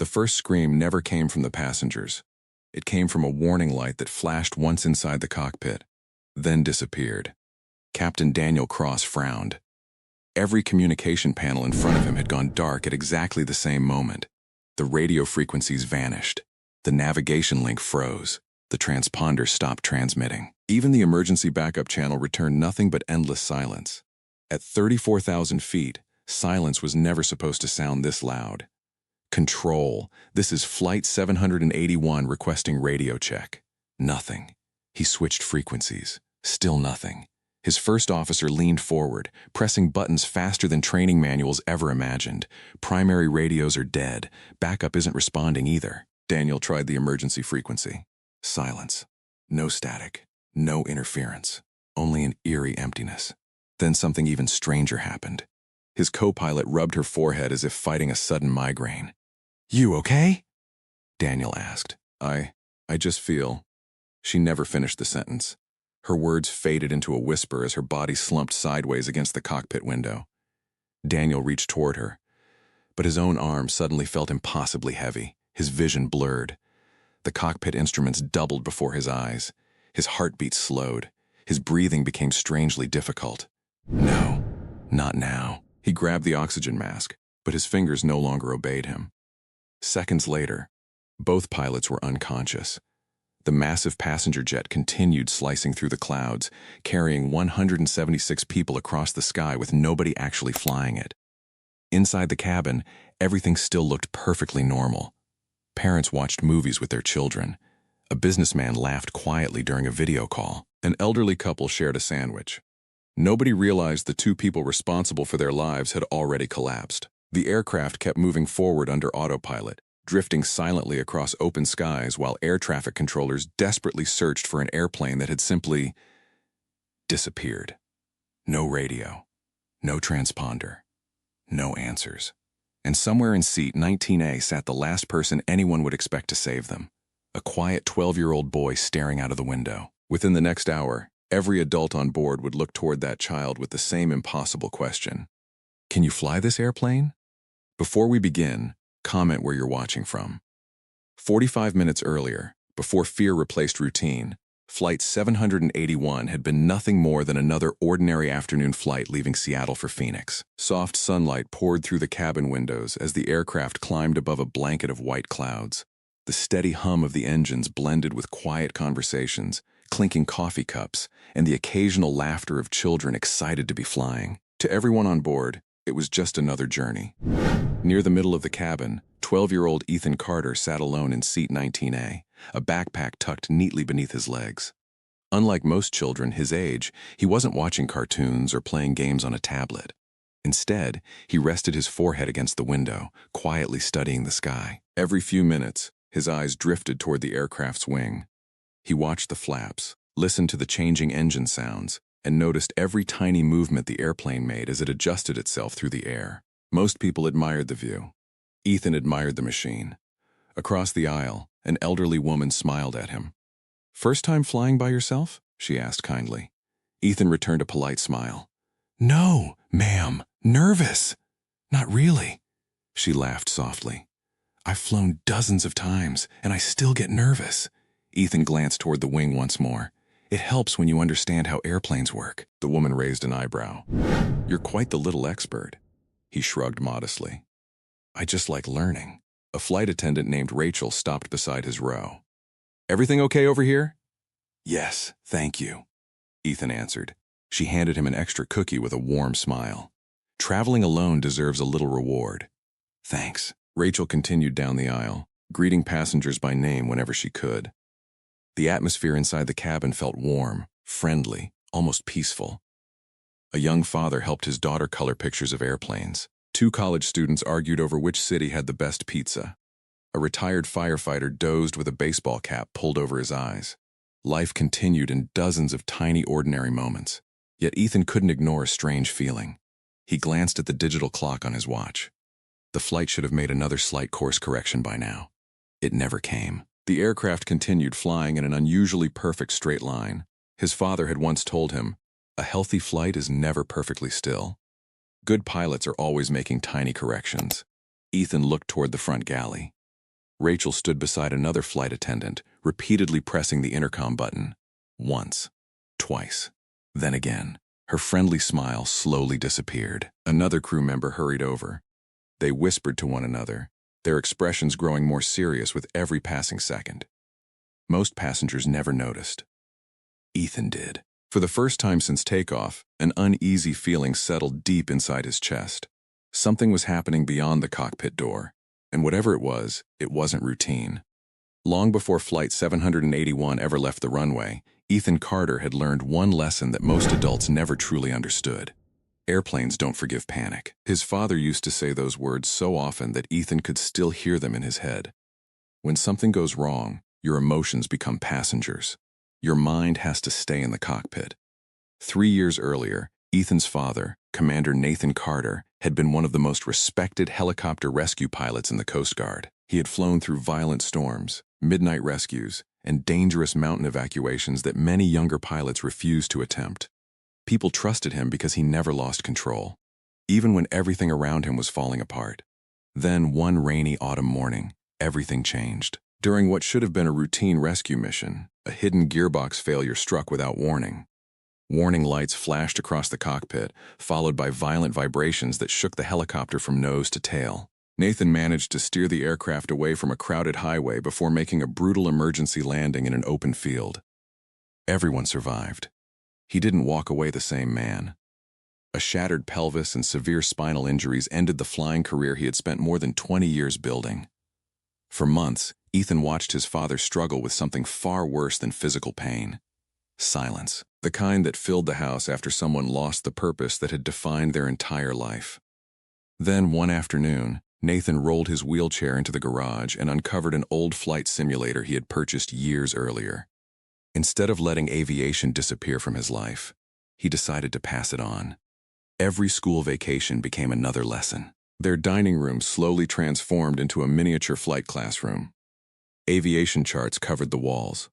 The first scream never came from the passengers. It came from a warning light that flashed once inside the cockpit, then disappeared. Captain Daniel Cross frowned. Every communication panel in front of him had gone dark at exactly the same moment. The radio frequencies vanished. The navigation link froze. The transponder stopped transmitting. Even the emergency backup channel returned nothing but endless silence. At 34,000 feet, silence was never supposed to sound this loud. Control, this is Flight 781 requesting radio check. Nothing. He switched frequencies. Still nothing. His first officer leaned forward, pressing buttons faster than training manuals ever imagined. Primary radios are dead. Backup isn't responding either. Daniel tried the emergency frequency. Silence. No static. No interference. Only an eerie emptiness. Then something even stranger happened. His co-pilot rubbed her forehead as if fighting a sudden migraine. "You okay?" Daniel asked. I just feel..." She never finished the sentence. Her words faded into a whisper as her body slumped sideways against the cockpit window. Daniel reached toward her, but his own arm suddenly felt impossibly heavy, his vision blurred. The cockpit instruments doubled before his eyes. His heartbeat slowed. His breathing became strangely difficult. No, not now. He grabbed the oxygen mask, but his fingers no longer obeyed him. Seconds later, both pilots were unconscious. The massive passenger jet continued slicing through the clouds, carrying 176 people across the sky with nobody actually flying it. Inside the cabin, everything still looked perfectly normal. Parents watched movies with their children. A businessman laughed quietly during a video call. An elderly couple shared a sandwich. Nobody realized the two people responsible for their lives had already collapsed. The aircraft kept moving forward under autopilot, drifting silently across open skies while air traffic controllers desperately searched for an airplane that had simply disappeared. No radio, no transponder, no answers. And somewhere in seat 19A sat the last person anyone would expect to save them, a quiet 12-year-old boy staring out of the window. Within the next hour, every adult on board would look toward that child with the same impossible question. Can you fly this airplane? Before we begin, comment where you're watching from. 45 minutes earlier, before fear replaced routine, Flight 781 had been nothing more than another ordinary afternoon flight leaving Seattle for Phoenix. Soft sunlight poured through the cabin windows as the aircraft climbed above a blanket of white clouds. The steady hum of the engines blended with quiet conversations, clinking coffee cups, and the occasional laughter of children excited to be flying. To everyone on board, it was just another journey. Near the middle of the cabin, 12-year-old Ethan Carter sat alone in seat 19A, a backpack tucked neatly beneath his legs. Unlike most children his age, he wasn't watching cartoons or playing games on a tablet. Instead, he rested his forehead against the window, quietly studying the sky. Every few minutes, his eyes drifted toward the aircraft's wing. He watched the flaps, listened to the changing engine sounds, and noticed every tiny movement the airplane made as it adjusted itself through the air. Most people admired the view. Ethan admired the machine. Across the aisle, an elderly woman smiled at him. "First time flying by yourself?" she asked kindly. Ethan returned a polite smile. "No, ma'am, nervous." "Not really." She laughed softly. "I've flown dozens of times, and I still get nervous." Ethan glanced toward the wing once more. "It helps when you understand how airplanes work." The woman raised an eyebrow. "You're quite the little expert." He shrugged modestly. "I just like learning." A flight attendant named Rachel stopped beside his row. "Everything okay over here?" "Yes, thank you," Ethan answered. She handed him an extra cookie with a warm smile. "Traveling alone deserves a little reward." "Thanks." Rachel continued down the aisle, greeting passengers by name whenever she could. The atmosphere inside the cabin felt warm, friendly, almost peaceful. A young father helped his daughter color pictures of airplanes. Two college students argued over which city had the best pizza. A retired firefighter dozed with a baseball cap pulled over his eyes. Life continued in dozens of tiny, ordinary moments. Yet Ethan couldn't ignore a strange feeling. He glanced at the digital clock on his watch. The flight should have made another slight course correction by now. It never came. The aircraft continued flying in an unusually perfect straight line. His father had once told him, "A healthy flight is never perfectly still." Good pilots are always making tiny corrections. Ethan looked toward the front galley. Rachel stood beside another flight attendant, repeatedly pressing the intercom button. Once, twice, then again. Her friendly smile slowly disappeared. Another crew member hurried over. They whispered to one another, their expressions growing more serious with every passing second. Most passengers never noticed. Ethan did. For the first time since takeoff, an uneasy feeling settled deep inside his chest. Something was happening beyond the cockpit door, and whatever it wasn't routine. Long before Flight 781 ever left the runway, Ethan Carter had learned one lesson that most adults never truly understood. Airplanes don't forgive panic. His father used to say those words so often that Ethan could still hear them in his head. When something goes wrong, your emotions become passengers. Your mind has to stay in the cockpit. 3 years earlier, Ethan's father, Commander Nathan Carter, had been one of the most respected helicopter rescue pilots in the Coast Guard. He had flown through violent storms, midnight rescues, and dangerous mountain evacuations that many younger pilots refused to attempt. People trusted him because he never lost control, even when everything around him was falling apart. Then, one rainy autumn morning, everything changed. During what should have been a routine rescue mission, a hidden gearbox failure struck without warning. Warning lights flashed across the cockpit, followed by violent vibrations that shook the helicopter from nose to tail. Nathan managed to steer the aircraft away from a crowded highway before making a brutal emergency landing in an open field. Everyone survived. He didn't walk away the same man. A shattered pelvis and severe spinal injuries ended the flying career he had spent more than 20 years building. For months, Ethan watched his father struggle with something far worse than physical pain. Silence, the kind that filled the house after someone lost the purpose that had defined their entire life. Then, one afternoon, Nathan rolled his wheelchair into the garage and uncovered an old flight simulator he had purchased years earlier. Instead of letting aviation disappear from his life, he decided to pass it on. Every school vacation became another lesson. Their dining room slowly transformed into a miniature flight classroom. Aviation charts covered the walls.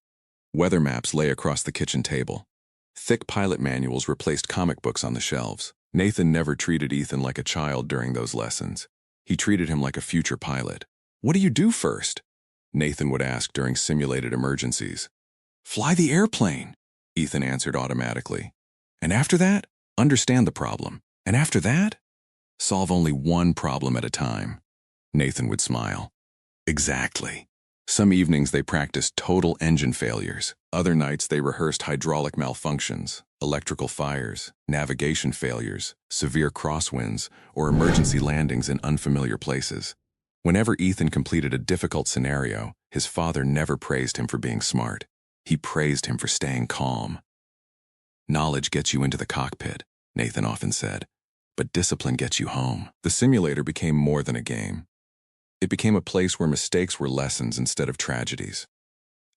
Weather maps lay across the kitchen table. Thick pilot manuals replaced comic books on the shelves. Nathan never treated Ethan like a child during those lessons. He treated him like a future pilot. "What do you do first?" Nathan would ask during simulated emergencies. "Fly the airplane," Ethan answered automatically. "And after that, understand the problem. And after that, solve only one problem at a time." Nathan would smile. Exactly. Some evenings they practiced total engine failures. Other nights they rehearsed hydraulic malfunctions, electrical fires, navigation failures, severe crosswinds, or emergency landings in unfamiliar places. Whenever Ethan completed a difficult scenario, his father never praised him for being smart. He praised him for staying calm. "Knowledge gets you into the cockpit," Nathan often said, "but discipline gets you home." The simulator became more than a game. It became a place where mistakes were lessons instead of tragedies.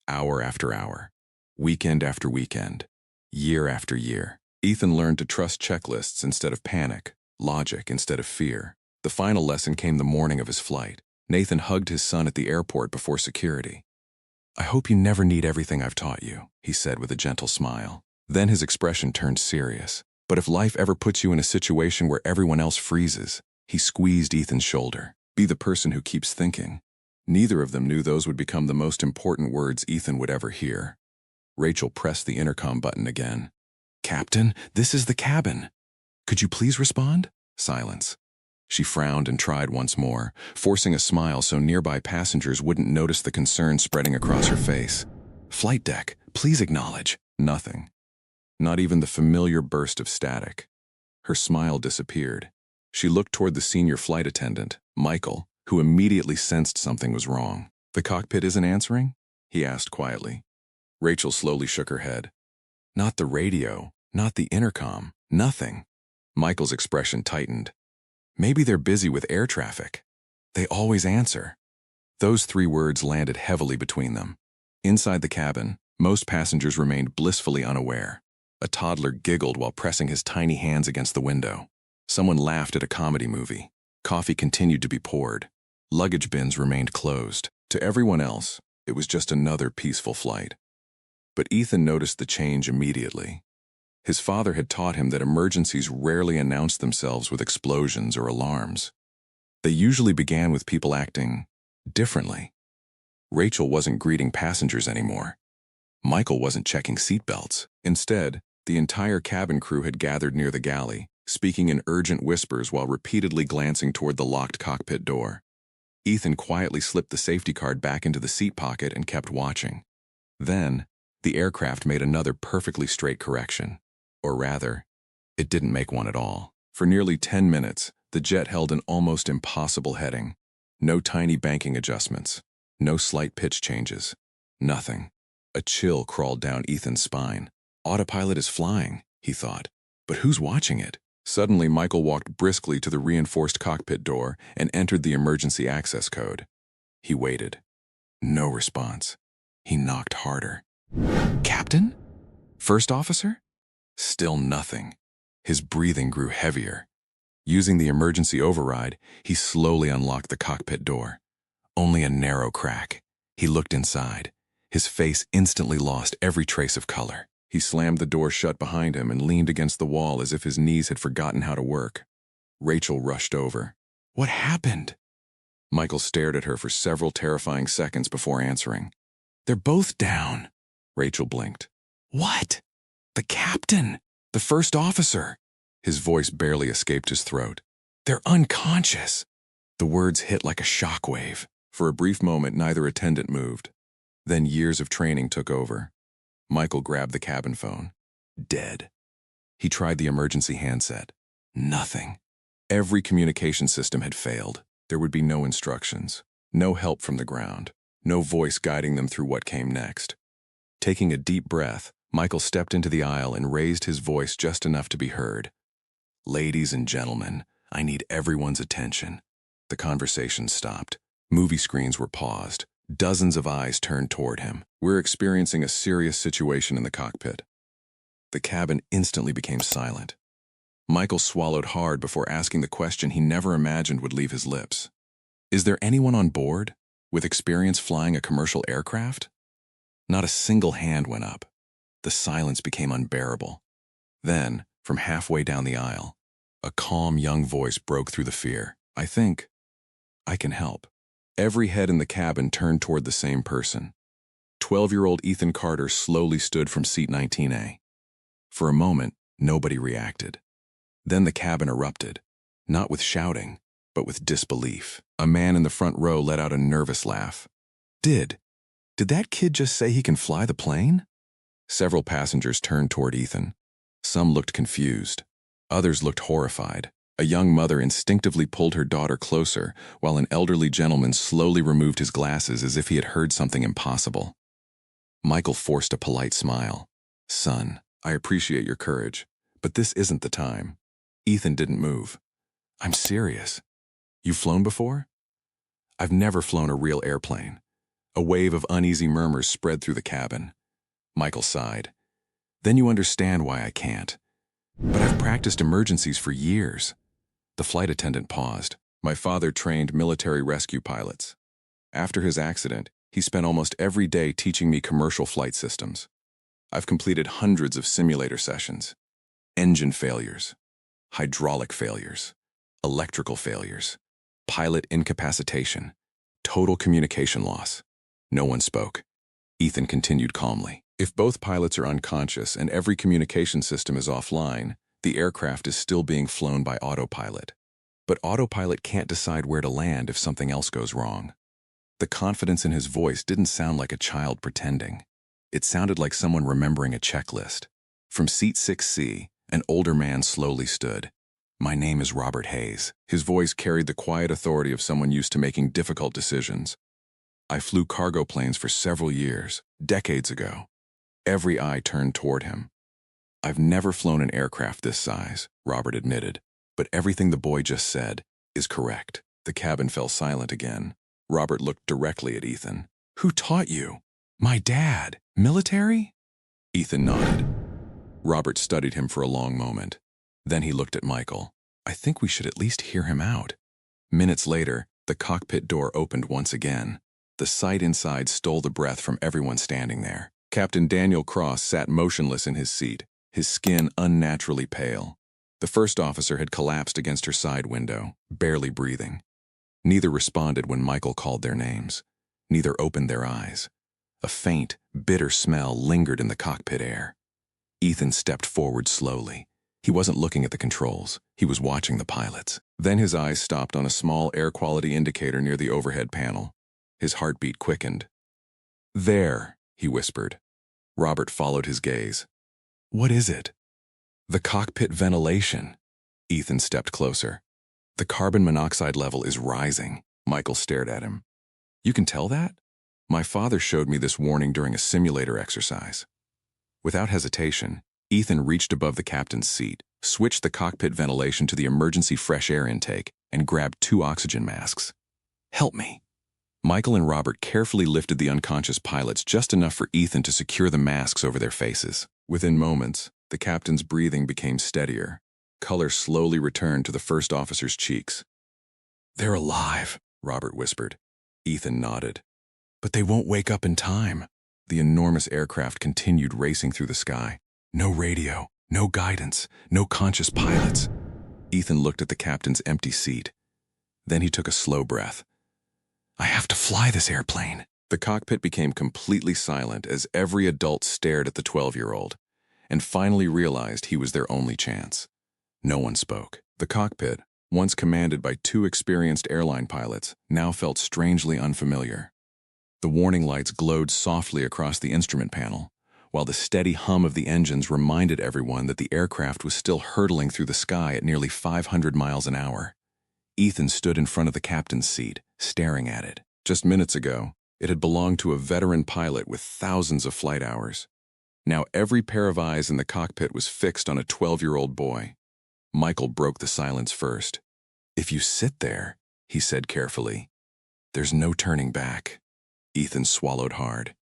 Hour after hour, weekend after weekend, year after year, Ethan learned to trust checklists instead of panic, logic instead of fear. The final lesson came the morning of his flight. Nathan hugged his son at the airport before security. "I hope you never need everything I've taught you," he said with a gentle smile. Then his expression turned serious. "But if life ever puts you in a situation where everyone else freezes," he squeezed Ethan's shoulder, "be the person who keeps thinking." Neither of them knew those would become the most important words Ethan would ever hear. Rachel pressed the intercom button again. "Captain, this is the cabin. Could you please respond?" Silence. She frowned and tried once more, forcing a smile so nearby passengers wouldn't notice the concern spreading across her face. "Flight deck, please acknowledge." Nothing. Not even the familiar burst of static. Her smile disappeared. She looked toward the senior flight attendant, Michael, who immediately sensed something was wrong. "The cockpit isn't answering?" he asked quietly. Rachel slowly shook her head. "Not the radio, not the intercom, nothing." Michael's expression tightened. "Maybe they're busy with air traffic. They always answer." Those 3 words landed heavily between them. Inside the cabin, most passengers remained blissfully unaware. A toddler giggled while pressing his tiny hands against the window. Someone laughed at a comedy movie. Coffee continued to be poured. Luggage bins remained closed. To everyone else, it was just another peaceful flight. But Ethan noticed the change immediately. His father had taught him that emergencies rarely announced themselves with explosions or alarms. They usually began with people acting differently. Rachel wasn't greeting passengers anymore. Michael wasn't checking seatbelts. Instead, the entire cabin crew had gathered near the galley, speaking in urgent whispers while repeatedly glancing toward the locked cockpit door. Ethan quietly slipped the safety card back into the seat pocket and kept watching. Then, the aircraft made another perfectly straight correction. Or rather, it didn't make one at all. For nearly 10 minutes, the jet held an almost impossible heading. No tiny banking adjustments. No slight pitch changes. Nothing. A chill crawled down Ethan's spine. Autopilot is flying, he thought. But who's watching it? Suddenly, Michael walked briskly to the reinforced cockpit door and entered the emergency access code. He waited. No response. He knocked harder. Captain? First officer? Still nothing. His breathing grew heavier. Using the emergency override, he slowly unlocked the cockpit door. Only a narrow crack. He looked inside. His face instantly lost every trace of color. He slammed the door shut behind him and leaned against the wall as if his knees had forgotten how to work. Rachel rushed over. What happened? Michael stared at her for several terrifying seconds before answering. They're both down. Rachel blinked. What? The captain, the first officer. His voice barely escaped his throat. They're unconscious. The words hit like a shockwave. For a brief moment, neither attendant moved. Then years of training took over. Michael grabbed the cabin phone. Dead. He tried the emergency handset. Nothing. Every communication system had failed. There would be no instructions, no help from the ground, no voice guiding them through what came next. Taking a deep breath, Michael stepped into the aisle and raised his voice just enough to be heard. Ladies and gentlemen, I need everyone's attention. The conversation stopped. Movie screens were paused. Dozens of eyes turned toward him. We're experiencing a serious situation in the cockpit. The cabin instantly became silent. Michael swallowed hard before asking the question he never imagined would leave his lips. Is there anyone on board with experience flying a commercial aircraft? Not a single hand went up. The silence became unbearable. Then, from halfway down the aisle, a calm young voice broke through the fear. I think I can help. Every head in the cabin turned toward the same person. 12-year-old Ethan Carter slowly stood from seat 19A. For a moment, nobody reacted. Then the cabin erupted, not with shouting, but with disbelief. A man in the front row let out a nervous laugh. Did that kid just say he can fly the plane? Several passengers turned toward Ethan. Some looked confused. Others looked horrified. A young mother instinctively pulled her daughter closer, while an elderly gentleman slowly removed his glasses as if he had heard something impossible. Michael forced a polite smile. Son, I appreciate your courage, but this isn't the time. Ethan didn't move. I'm serious. You've flown before? I've never flown a real airplane. A wave of uneasy murmurs spread through the cabin. Michael sighed. Then you understand why I can't. But I've practiced emergencies for years. The flight attendant paused. My father trained military rescue pilots. After his accident, he spent almost every day teaching me commercial flight systems. I've completed hundreds of simulator sessions. Engine failures, hydraulic failures, electrical failures, pilot incapacitation, total communication loss. No one spoke. Ethan continued calmly. If both pilots are unconscious and every communication system is offline, the aircraft is still being flown by autopilot. But autopilot can't decide where to land if something else goes wrong. The confidence in his voice didn't sound like a child pretending. It sounded like someone remembering a checklist. From seat 6C, an older man slowly stood. My name is Robert Hayes. His voice carried the quiet authority of someone used to making difficult decisions. I flew cargo planes for several years, decades ago. Every eye turned toward him. I've never flown an aircraft this size, Robert admitted, but everything the boy just said is correct. The cabin fell silent again. Robert looked directly at Ethan. Who taught you? My dad. Military? Ethan nodded. Robert studied him for a long moment. Then he looked at Michael. I think we should at least hear him out. Minutes later, the cockpit door opened once again. The sight inside stole the breath from everyone standing there. Captain Daniel Cross sat motionless in his seat, his skin unnaturally pale. The first officer had collapsed against her side window, barely breathing. Neither responded when Michael called their names. Neither opened their eyes. A faint, bitter smell lingered in the cockpit air. Ethan stepped forward slowly. He wasn't looking at the controls. He was watching the pilots. Then his eyes stopped on a small air quality indicator near the overhead panel. His heartbeat quickened. "There," he whispered. Robert followed his gaze. "What is it?" "The cockpit ventilation." Ethan stepped closer. "The carbon monoxide level is rising." Michael stared at him. "You can tell that?" "My father showed me this warning during a simulator exercise." Without hesitation, Ethan reached above the captain's seat, switched the cockpit ventilation to the emergency fresh air intake, and grabbed 2 oxygen masks. "Help me." Michael and Robert carefully lifted the unconscious pilots just enough for Ethan to secure the masks over their faces. Within moments, the captain's breathing became steadier. Color slowly returned to the first officer's cheeks. "They're alive," Robert whispered. Ethan nodded. "But they won't wake up in time." The enormous aircraft continued racing through the sky. No radio, no guidance, no conscious pilots. Ethan looked at the captain's empty seat. Then he took a slow breath. "I have to fly this airplane." The cockpit became completely silent as every adult stared at the 12-year-old, and finally realized he was their only chance. No one spoke. The cockpit, once commanded by 2 experienced airline pilots, now felt strangely unfamiliar. The warning lights glowed softly across the instrument panel, while the steady hum of the engines reminded everyone that the aircraft was still hurtling through the sky at nearly 500 miles an hour. Ethan stood in front of the captain's seat, staring at it. Just minutes ago, it had belonged to a veteran pilot with thousands of flight hours. Now every pair of eyes in the cockpit was fixed on a 12-year-old boy. Michael broke the silence first. "If you sit there," he said carefully, "there's no turning back." Ethan swallowed hard.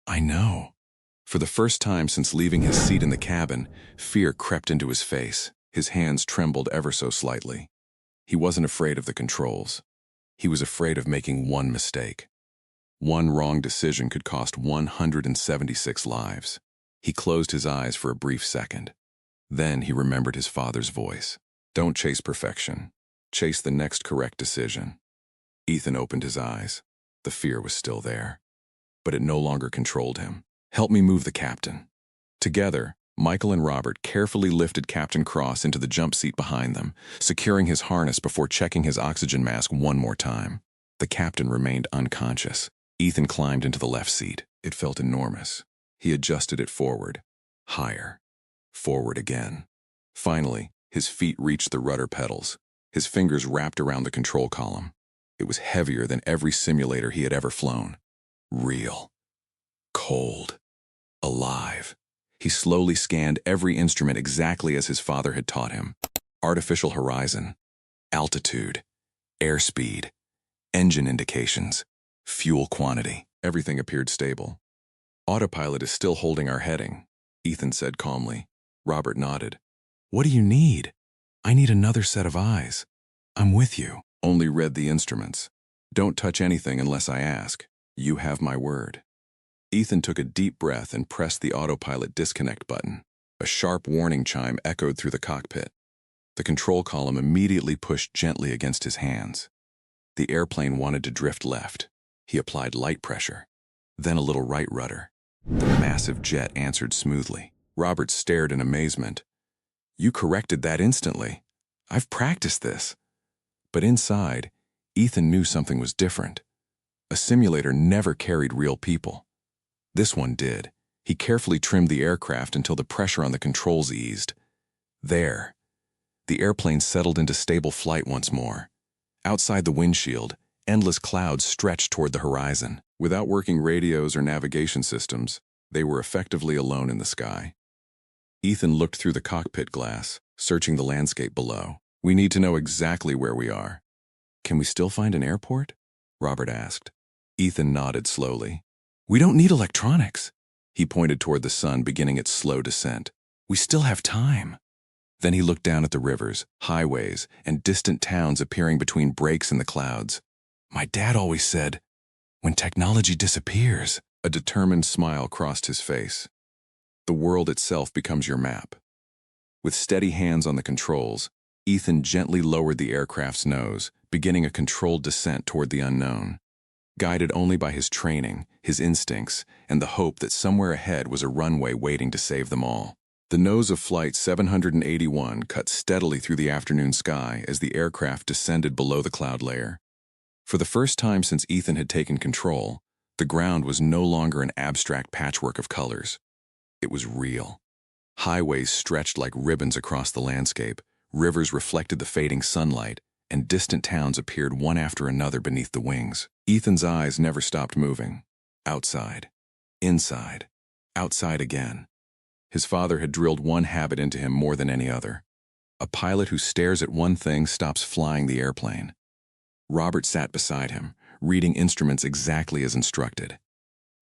"I know." For the first time since leaving his seat in the cabin, fear crept into his face. His hands trembled ever so slightly. He wasn't afraid of the controls. He was afraid of making one mistake. One wrong decision could cost 176 lives. He closed his eyes for a brief second. Then he remembered his father's voice. "Don't chase perfection. Chase the next correct decision." Ethan opened his eyes. The fear was still there, but it no longer controlled him. "Help me move the captain." Together, Michael and Robert carefully lifted Captain Cross into the jump seat behind them, securing his harness before checking his oxygen mask one more time. The captain remained unconscious. Ethan climbed into the left seat. It felt enormous. He adjusted it forward, higher, forward again. Finally, his feet reached the rudder pedals. His fingers wrapped around the control column. It was heavier than every simulator he had ever flown. Real. Cold. Alive. He slowly scanned every instrument exactly as his father had taught him. Artificial horizon. Altitude. Airspeed. Engine indications. Fuel quantity. Everything appeared stable. "Autopilot is still holding our heading," Ethan said calmly. Robert nodded. "What do you need?" "I need another set of eyes." "I'm with you." "Only read the instruments. Don't touch anything unless I ask. You have my word." Ethan took a deep breath and pressed the autopilot disconnect button. A sharp warning chime echoed through the cockpit. The control column immediately pushed gently against his hands. The airplane wanted to drift left. He applied light pressure, then a little right rudder. The massive jet answered smoothly. Robert stared in amazement. "You corrected that instantly. I've practiced this." But inside, Ethan knew something was different. A simulator never carried real people. This one did. He carefully trimmed the aircraft until the pressure on the controls eased. There. The airplane settled into stable flight once more. Outside the windshield, endless clouds stretched toward the horizon. Without working radios or navigation systems, they were effectively alone in the sky. Ethan looked through the cockpit glass, searching the landscape below. "We need to know exactly where we are." "Can we still find an airport?" Robert asked. Ethan nodded slowly. "We don't need electronics." He pointed toward the sun beginning its slow descent. "We still have time." Then he looked down at the rivers, highways, and distant towns appearing between breaks in the clouds. "My dad always said, when technology disappears," a determined smile crossed his face. "The world itself becomes your map." With steady hands on the controls, Ethan gently lowered the aircraft's nose, beginning a controlled descent toward the unknown. guided only by his training, his instincts, and the hope that somewhere ahead was a runway waiting to save them all. The nose of Flight 781 cut steadily through the afternoon sky as the aircraft descended below the cloud layer. For the first time since Ethan had taken control, the ground was no longer an abstract patchwork of colors. It was real. Highways stretched like ribbons across the landscape, rivers reflected the fading sunlight, and distant towns appeared one after another beneath the wings. Ethan's eyes never stopped moving. Outside. Inside. Outside again. His father had drilled one habit into him more than any other. A pilot who stares at one thing stops flying the airplane. Robert sat beside him, reading instruments exactly as instructed.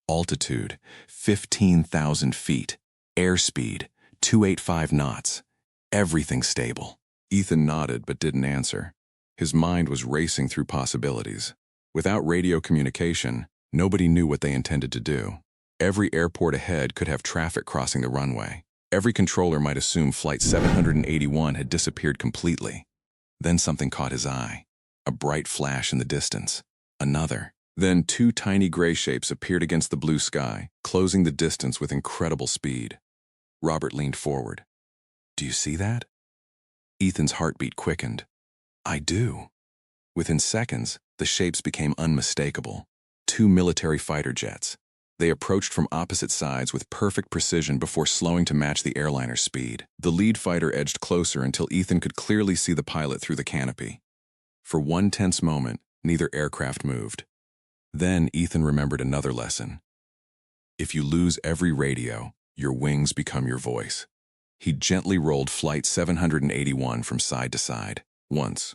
Altitude, 15,000 feet. Airspeed, 285 knots. Everything stable. Ethan nodded but didn't answer. His mind was racing through possibilities. Without radio communication, nobody knew what they intended to do. Every airport ahead could have traffic crossing the runway. Every controller might assume Flight 781 had disappeared completely. Then something caught his eye. A bright flash in the distance. Another. Then two tiny gray shapes appeared against the blue sky, closing the distance with incredible speed. Robert leaned forward. "Do you see that?" Ethan's heartbeat quickened. "I do." Within seconds, the shapes became unmistakable. Two military fighter jets. They approached from opposite sides with perfect precision before slowing to match the airliner's speed. The lead fighter edged closer until Ethan could clearly see the pilot through the canopy. For one tense moment, neither aircraft moved. Then Ethan remembered another lesson. If you lose every radio, your wings become your voice. He gently rolled Flight 781 from side to side. Once.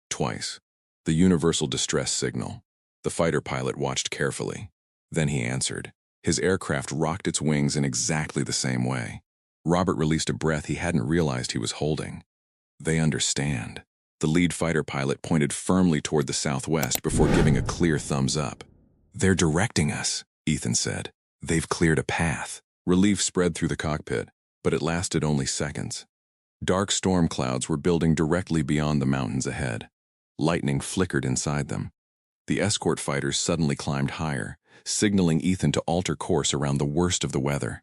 Twice. The universal distress signal. The fighter pilot watched carefully. Then he answered. His aircraft rocked its wings in exactly the same way. Robert released a breath he hadn't realized he was holding. They understand. The lead fighter pilot pointed firmly toward the southwest before giving a clear thumbs up. "They're directing us," Ethan said. "They've cleared a path." Relief spread through the cockpit, but it lasted only seconds. Dark storm clouds were building directly beyond the mountains ahead. Lightning flickered inside them. The escort fighters suddenly climbed higher, signaling Ethan to alter course around the worst of the weather.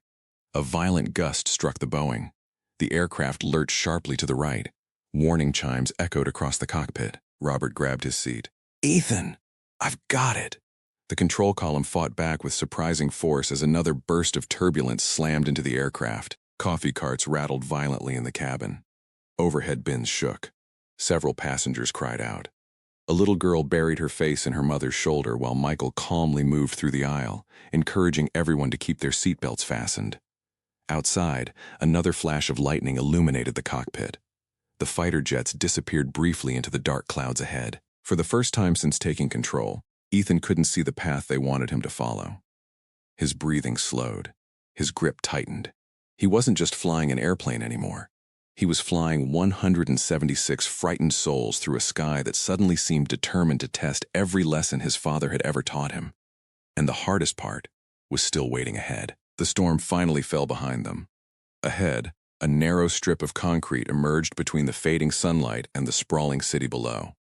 A violent gust struck the Boeing. The aircraft lurched sharply to the right. Warning chimes echoed across the cockpit. Robert grabbed his seat. "Ethan, I've got it." The control column fought back with surprising force as another burst of turbulence slammed into the aircraft. Coffee carts rattled violently in the cabin. Overhead bins shook. Several passengers cried out. A little girl buried her face in her mother's shoulder while Michael calmly moved through the aisle, encouraging everyone to keep their seatbelts fastened. Outside, another flash of lightning illuminated the cockpit. The fighter jets disappeared briefly into the dark clouds ahead. For the first time since taking control, Ethan couldn't see the path they wanted him to follow. His breathing slowed. His grip tightened. He wasn't just flying an airplane anymore. He was flying 176 frightened souls through a sky that suddenly seemed determined to test every lesson his father had ever taught him. And the hardest part was still waiting ahead. The storm finally fell behind them. Ahead, a narrow strip of concrete emerged between the fading sunlight and the sprawling city below.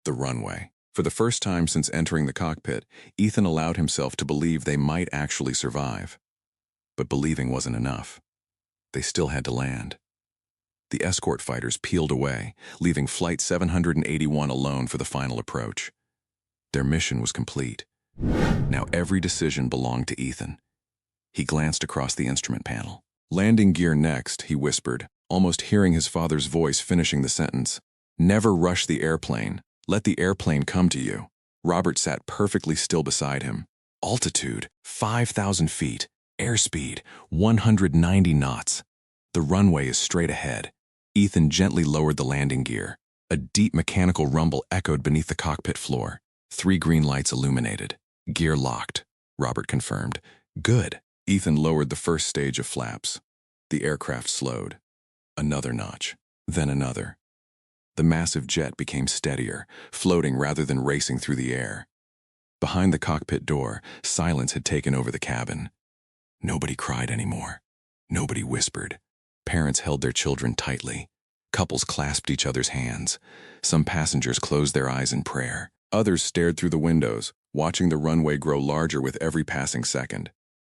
The runway. For the first time since entering the cockpit, Ethan allowed himself to believe they might actually survive. But believing wasn't enough. They still had to land. The escort fighters peeled away, leaving Flight 781 alone for the final approach. Their mission was complete. Now every decision belonged to Ethan. He glanced across the instrument panel. "Landing gear next," he whispered, almost hearing his father's voice finishing the sentence. "Never rush the airplane. Let the airplane come to you." Robert sat perfectly still beside him. Altitude, 5,000 feet. Airspeed, 190 knots. The runway is straight ahead. Ethan gently lowered the landing gear. A deep mechanical rumble echoed beneath the cockpit floor. 3 green lights illuminated. "Gear locked," Robert confirmed. "Good." Ethan lowered the first stage of flaps. The aircraft slowed. Another notch, then another. The massive jet became steadier, floating rather than racing through the air. Behind the cockpit door, silence had taken over the cabin. Nobody cried anymore. Nobody whispered. Parents held their children tightly. Couples clasped each other's hands. Some passengers closed their eyes in prayer. Others stared through the windows, watching the runway grow larger with every passing second.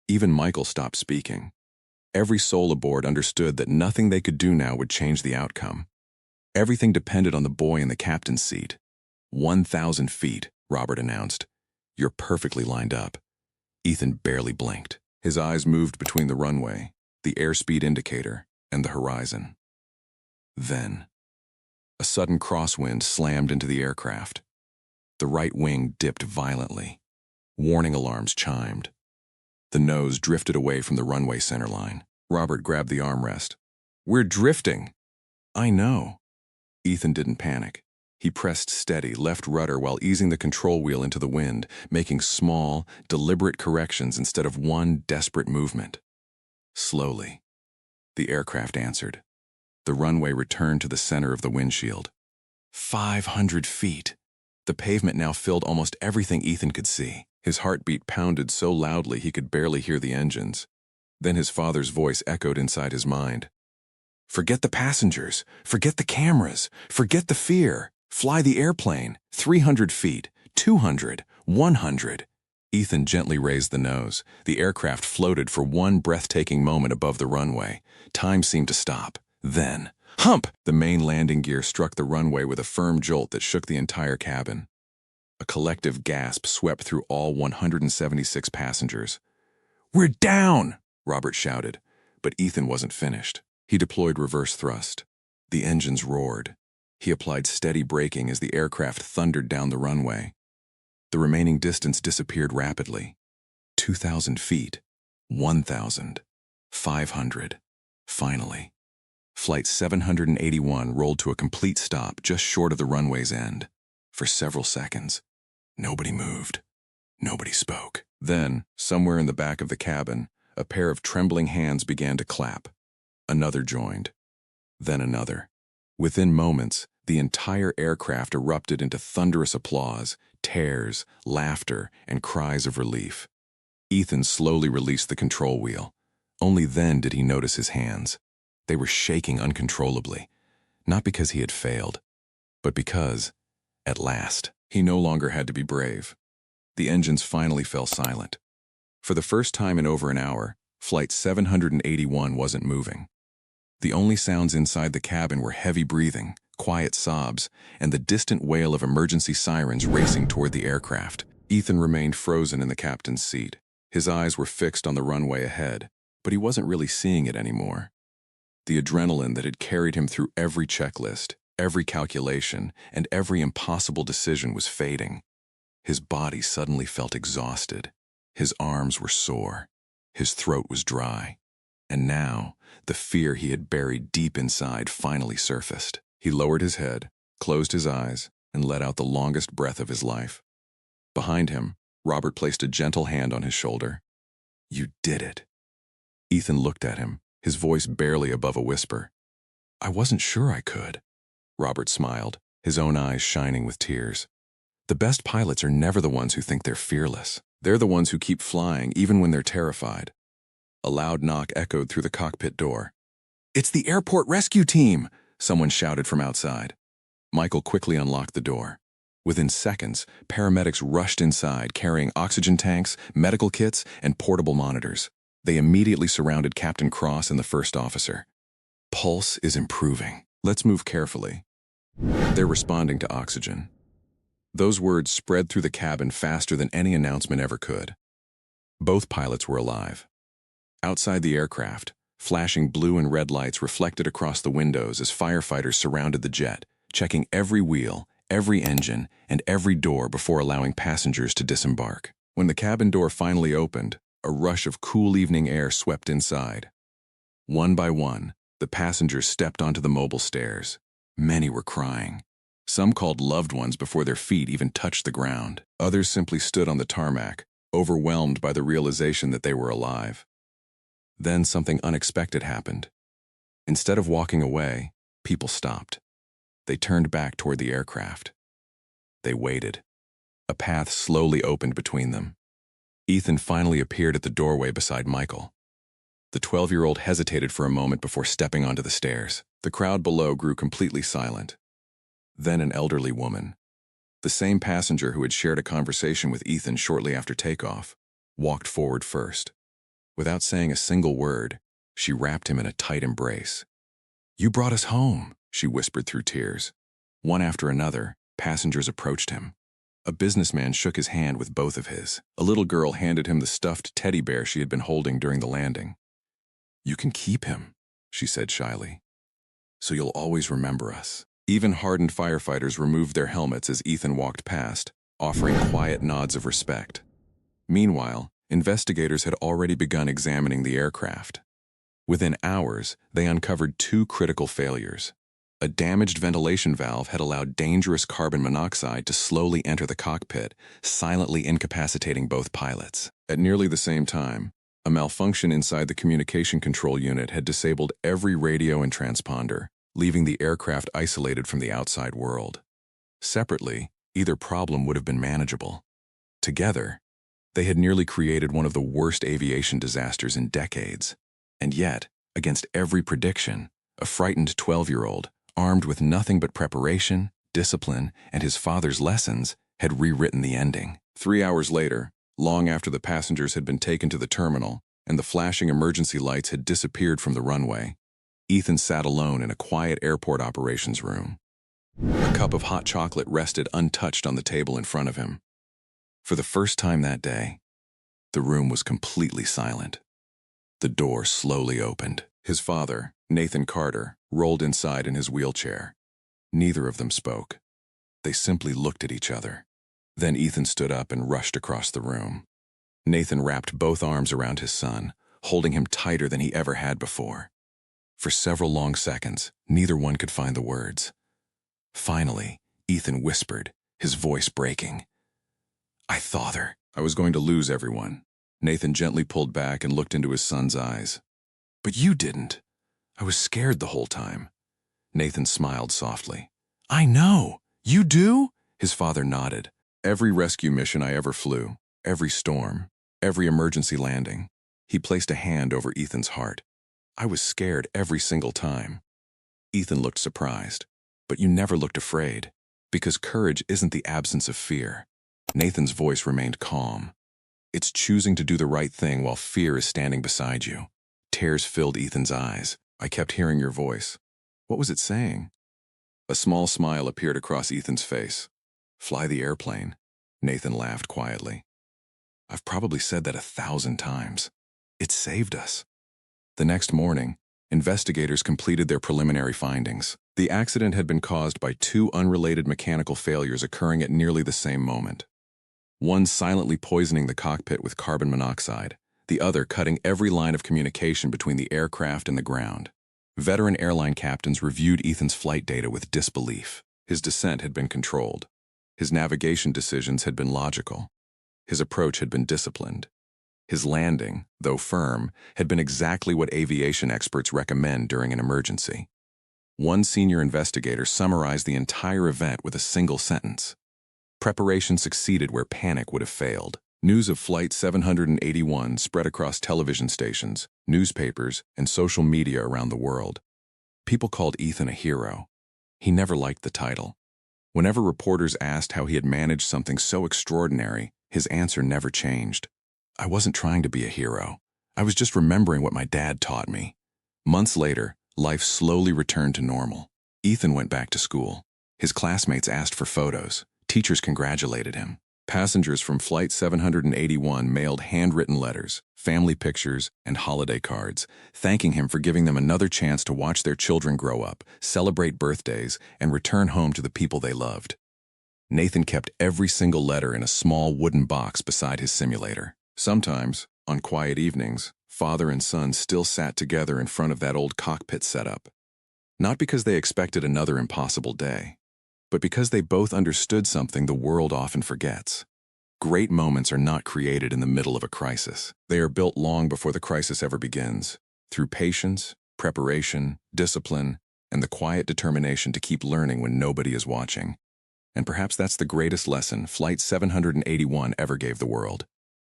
Even Michael stopped speaking. Every soul aboard understood that nothing they could do now would change the outcome. Everything depended on the boy in the captain's seat. 1,000 feet, Robert announced. You're perfectly lined up. Ethan barely blinked. His eyes moved between the runway, the airspeed indicator, and the horizon. Then, a sudden crosswind slammed into the aircraft. The right wing dipped violently. Warning alarms chimed. The nose drifted away from the runway centerline. Robert grabbed the armrest. We're drifting. I know. Ethan didn't panic. He pressed steady, left rudder while easing the control wheel into the wind, making small, deliberate corrections instead of one desperate movement. Slowly, the aircraft answered. The runway returned to the center of the windshield. 500 feet. The pavement now filled almost everything Ethan could see. His heartbeat pounded so loudly he could barely hear the engines. Then his father's voice echoed inside his mind. Forget the passengers. Forget the cameras. Forget the fear. Fly the airplane. 300 feet. 200. 100. Ethan gently raised the nose. The aircraft floated for one breathtaking moment above the runway. Time seemed to stop. Then, hump! The main landing gear struck the runway with a firm jolt that shook the entire cabin. A collective gasp swept through all 176 passengers. We're down! Robert shouted, but Ethan wasn't finished. He deployed reverse thrust. The engines roared. He applied steady braking as the aircraft thundered down the runway. The remaining distance disappeared rapidly. 2,000 feet. 1,000. 500. Finally, Flight 781 rolled to a complete stop just short of the runway's end. For several seconds, nobody moved. Nobody spoke. Then, somewhere in the back of the cabin, a pair of trembling hands began to clap. Another joined. Then another. Within moments, the entire aircraft erupted into thunderous applause, tears, laughter, and cries of relief. Ethan slowly released the control wheel. Only then did he notice his hands. They were shaking uncontrollably, not because he had failed, but because, at last, he no longer had to be brave. The engines finally fell silent. For the first time in over an hour, Flight 781 wasn't moving. The only sounds inside the cabin were heavy breathing, quiet sobs, and the distant wail of emergency sirens racing toward the aircraft. Ethan remained frozen in the captain's seat. His eyes were fixed on the runway ahead, but he wasn't really seeing it anymore. The adrenaline that had carried him through every checklist, every calculation, and every impossible decision was fading. His body suddenly felt exhausted. His arms were sore. His throat was dry. And now, the fear he had buried deep inside finally surfaced. He lowered his head, closed his eyes, and let out the longest breath of his life. Behind him, Robert placed a gentle hand on his shoulder. You did it. Ethan looked at him, his voice barely above a whisper. I wasn't sure I could. Robert smiled, his own eyes shining with tears. The best pilots are never the ones who think they're fearless. They're the ones who keep flying even when they're terrified. A loud knock echoed through the cockpit door. It's the airport rescue team, someone shouted from outside. Michael quickly unlocked the door. Within seconds, paramedics rushed inside, carrying oxygen tanks, medical kits, and portable monitors. They immediately surrounded Captain Cross and the first officer. Pulse is improving. Let's move carefully. They're responding to oxygen. Those words spread through the cabin faster than any announcement ever could. Both pilots were alive. Outside the aircraft, flashing blue and red lights reflected across the windows as firefighters surrounded the jet, checking every wheel, every engine, and every door before allowing passengers to disembark. When the cabin door finally opened, a rush of cool evening air swept inside. One by one, the passengers stepped onto the mobile stairs. Many were crying. Some called loved ones before their feet even touched the ground. Others simply stood on the tarmac, overwhelmed by the realization that they were alive. Then something unexpected happened. Instead of walking away, people stopped. They turned back toward the aircraft. They waited. A path slowly opened between them. Ethan finally appeared at the doorway beside Michael. The 12-year-old hesitated for a moment before stepping onto the stairs. The crowd below grew completely silent. Then an elderly woman, The same passenger who had shared a conversation with Ethan shortly after takeoff walked forward first. Without saying a single word, she wrapped him in a tight embrace. "You brought us home," she whispered through tears. One after another, passengers approached him. A businessman shook his hand with both of his. A little girl handed him the stuffed teddy bear she had been holding during the landing. "You can keep him," she said shyly. "So you'll always remember us." Even hardened firefighters removed their helmets as Ethan walked past, offering quiet nods of respect. Meanwhile, investigators had already begun examining the aircraft. Within hours, they uncovered two critical failures. A damaged ventilation valve had allowed dangerous carbon monoxide to slowly enter the cockpit, silently incapacitating both pilots. At nearly the same time, a malfunction inside the communication control unit had disabled every radio and transponder, leaving the aircraft isolated from the outside world. Separately, either problem would have been manageable. Together, they had nearly created one of the worst aviation disasters in decades. And yet, against every prediction, a frightened 12-year-old, armed with nothing but preparation, discipline, and his father's lessons, had rewritten the ending. 3 hours later, long after the passengers had been taken to the terminal and the flashing emergency lights had disappeared from the runway, Ethan sat alone in a quiet airport operations room. A cup of hot chocolate rested untouched on the table in front of him. For the first time that day, the room was completely silent. The door slowly opened. His father, Nathan Carter, rolled inside in his wheelchair. Neither of them spoke. They simply looked at each other. Then Ethan stood up and rushed across the room. Nathan wrapped both arms around his son, holding him tighter than he ever had before. For several long seconds, neither one could find the words. Finally, Ethan whispered, his voice breaking. "I thought I was going to lose everyone." Nathan gently pulled back and looked into his son's eyes. "But you didn't. I was scared the whole time." Nathan smiled softly. "I know. You do?" His father nodded. "Every rescue mission I ever flew, every storm, every emergency landing." He placed a hand over Ethan's heart. "I was scared every single time." Ethan looked surprised. "But you never looked afraid, because courage isn't the absence of fear." Nathan's voice remained calm. "It's choosing to do the right thing while fear is standing beside you." Tears filled Ethan's eyes. "I kept hearing your voice. What was it saying?" A small smile appeared across Ethan's face. "Fly the airplane." Nathan laughed quietly. "I've probably said that 1,000 times. It saved us." The next morning, investigators completed their preliminary findings. The accident had been caused by two unrelated mechanical failures occurring at nearly the same moment. One silently poisoning the cockpit with carbon monoxide, the other cutting every line of communication between the aircraft and the ground. Veteran airline captains reviewed Ethan's flight data with disbelief. His descent had been controlled. His navigation decisions had been logical. His approach had been disciplined. His landing, though firm, had been exactly what aviation experts recommend during an emergency. One senior investigator summarized the entire event with a single sentence. Preparation succeeded where panic would have failed. News of Flight 781 spread across television stations, newspapers, and social media around the world. People called Ethan a hero. He never liked the title. Whenever reporters asked how he had managed something so extraordinary, his answer never changed. "I wasn't trying to be a hero. I was just remembering what my dad taught me." Months later, life slowly returned to normal. Ethan went back to school. His classmates asked for photos. Teachers congratulated him. Passengers from Flight 781 mailed handwritten letters, family pictures, and holiday cards, thanking him for giving them another chance to watch their children grow up, celebrate birthdays, and return home to the people they loved. Nathan kept every single letter in a small wooden box beside his simulator. Sometimes, on quiet evenings, father and son still sat together in front of that old cockpit setup. Not because they expected another impossible day, but because they both understood something the world often forgets. Great moments are not created in the middle of a crisis. They are built long before the crisis ever begins, through patience, preparation, discipline, and the quiet determination to keep learning when nobody is watching. And perhaps that's the greatest lesson Flight 781 ever gave the world.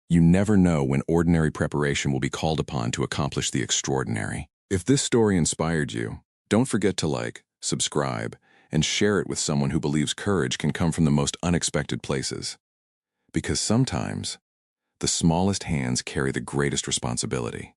You never know when ordinary preparation will be called upon to accomplish the extraordinary. If this story inspired you, don't forget to like, subscribe, and share it with someone who believes courage can come from the most unexpected places. Because sometimes, the smallest hands carry the greatest responsibility.